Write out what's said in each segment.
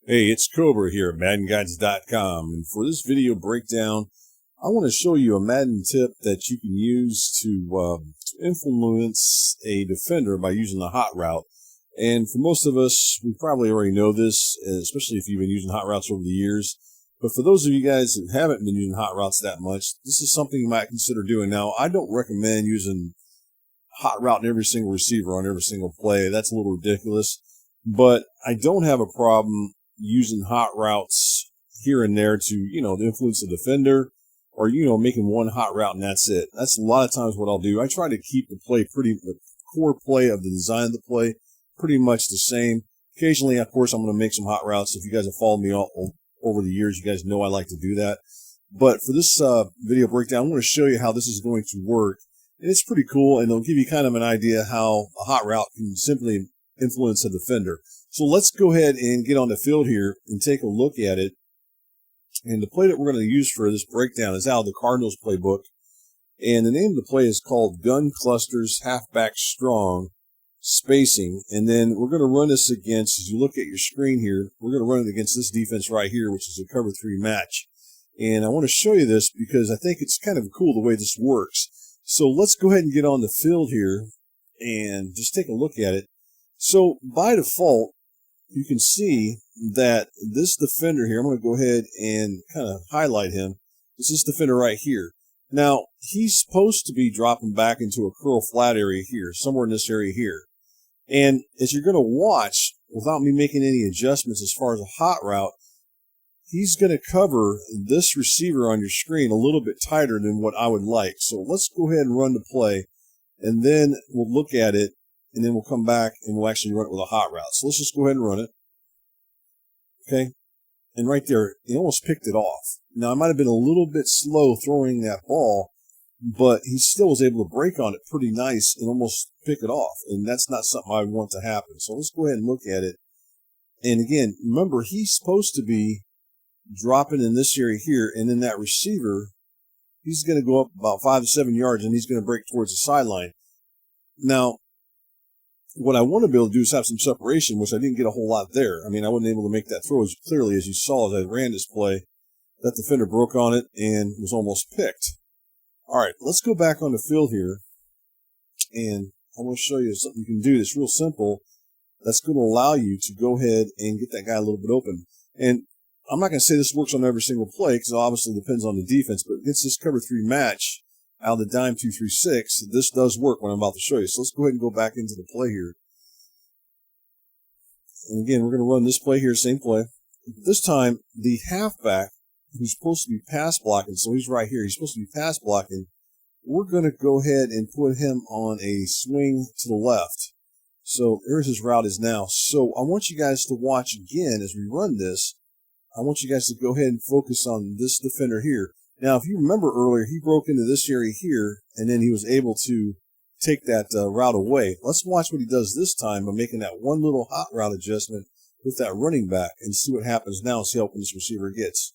Hey, it's Cobra here at MaddenGuides.com, and for this video breakdown, I want to show you a Madden tip that you can use to influence a defender by using the hot route. And for most of us, we probably already know this, especially if you've been using hot routes over the years. But for those of you guys that haven't been using hot routes that much, this is something you might consider doing. Now, I don't recommend using hot route in every single receiver on every single play. That's a little ridiculous. But I don't have a problem using hot routes here and there to, to influence the defender, or, making one hot route and that's it. That's a lot of times what I'll do. I try to keep the core play of the design of the play pretty much the same. Occasionally, of course, I'm going to make some hot routes. If you guys have followed me all over the years, you guys know I like to do that. But for this video breakdown, I'm going to show you how this is going to work. And it's pretty cool, and it'll give you kind of an idea how a hot route can simply influence a defender. So let's go ahead and get on the field here and take a look at it. And the play that we're going to use for this breakdown is out of the Cardinals playbook. And the name of the play is called Gun Clusters Halfback Strong Spacing. And then we're going to run this against, as you look at your screen here, we're going to run it against this defense right here, which is a cover 3 match. And I want to show you this because I think it's kind of cool the way this works. So let's go ahead and get on the field here and just take a look at it. So by default, you can see that this defender here, I'm going to go ahead and kind of highlight him. This is this defender right here. Now, he's supposed to be dropping back into a curl flat area here, somewhere in this area here. And as you're going to watch, without me making any adjustments as far as a hot route, he's going to cover this receiver on your screen a little bit tighter than what I would like. So let's go ahead and run the play, and then we'll look at it, and then we'll come back and we'll actually run it with a hot route. So let's just go ahead and run it. Okay. And right there, he almost picked it off. Now, I might have been a little bit slow throwing that ball, but he still was able to break on it pretty nice and almost pick it off. And that's not something I want to happen. So let's go ahead and look at it. And again, remember, he's supposed to be dropping in this area here, and then that receiver, he's going to go up about 5 to 7 yards, and he's going to break towards the sideline. Now, what I want to be able to do is have some separation, which I didn't get a whole lot there. I mean, I wasn't able to make that throw as clearly as you saw as I ran this play. That defender broke on it and was almost picked. All right, let's go back on the field here, and I want to show you something you can do that's real simple that's going to allow you to go ahead and get that guy a little bit open. And I'm not going to say this works on every single play because it obviously depends on the defense, but against this cover 3 match, out of the dime 2-3-6, this does work what I'm about to show you. So let's go ahead and go back into the play here. And again, we're going to run this play here, same play. This time, the halfback, who's supposed to be pass blocking, so he's right here, he's supposed to be pass blocking, we're going to go ahead and put him on a swing to the left. So there's his route is now. So I want you guys to watch again as we run this. I want you guys to go ahead and focus on this defender here. Now, if you remember earlier, he broke into this area here, and then he was able to take that route away. Let's watch what he does this time by making that one little hot route adjustment with that running back and see what happens now and see how open this receiver gets.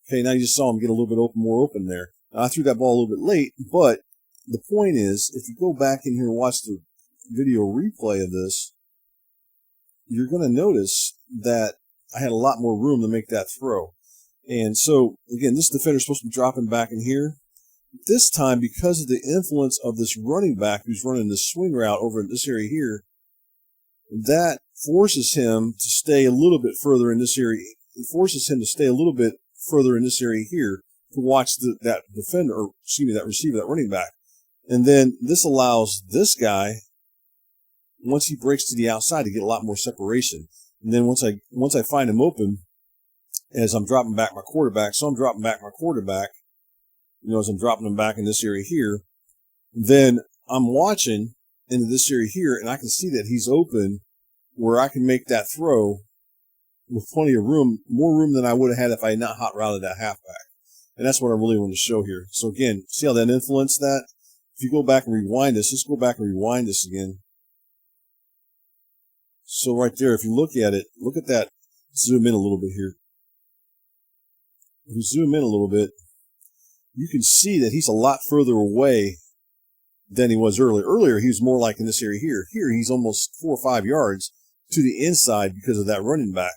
Okay, now you just saw him get a little bit more open there. Now, I threw that ball a little bit late, but the point is, if you go back in here and watch the video replay of this, you're going to notice that I had a lot more room to make that throw. And so, again, this defender's supposed to be dropping back in here. This time, because of the influence of this running back who's running this swing route over in this area here, that forces him to stay a little bit further in this area. It forces him to stay a little bit further in this area here to watch that defender, or excuse me, that receiver, that running back. And then this allows this guy, once he breaks to the outside, to get a lot more separation. And then once I find him open, as I'm dropping back my quarterback, as I'm dropping him back in this area here, then I'm watching into this area here, and I can see that he's open where I can make that throw with plenty of room, more room than I would have had if I had not hot routed that halfback. And that's what I really want to show here. So again, see how that influenced that? If you go back and rewind this, let's go back and rewind this again. So right there, if you look at it, look at that. Zoom in a little bit here. If you zoom in a little bit, you can see that he's a lot further away than he was earlier. Earlier, he was more like in this area here. Here, he's almost 4 or 5 yards to the inside because of that running back.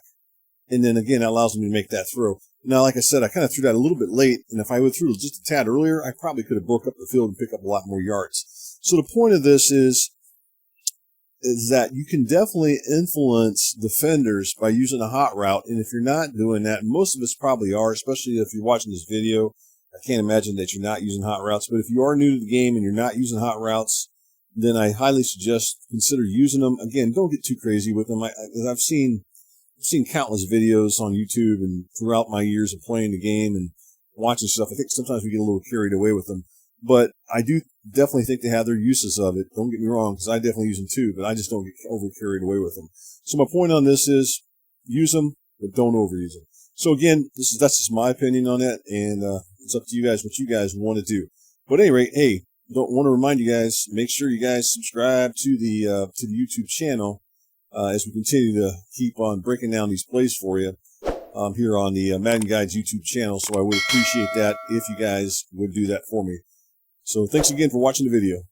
And then again, that allows me to make that throw. Now, like I said, I kind of threw that a little bit late, and if I would threw just a tad earlier, I probably could have broke up the field and picked up a lot more yards. So the point of this is that you can definitely influence defenders by using a hot route. And if you're not doing that, most of us probably are, especially if you're watching this video. I can't imagine that you're not using hot routes. But if you are new to the game and you're not using hot routes, then I highly suggest consider using them. Again, don't get too crazy with them. I've seen countless videos on YouTube and throughout my years of playing the game and watching stuff. I think sometimes we get a little carried away with them. But I do definitely think they have their uses of it. Don't get me wrong, because I definitely use them too, but I just don't get over carried away with them. So my point on this is use them, but don't overuse them. So again, that's just my opinion on that, and it's up to you guys what you guys want to do. But at any rate, hey, don't want to remind you guys, make sure you guys subscribe to the YouTube channel as we continue to keep on breaking down these plays for you here on the Madden Guides YouTube channel. So I would appreciate that if you guys would do that for me. So thanks again for watching the video.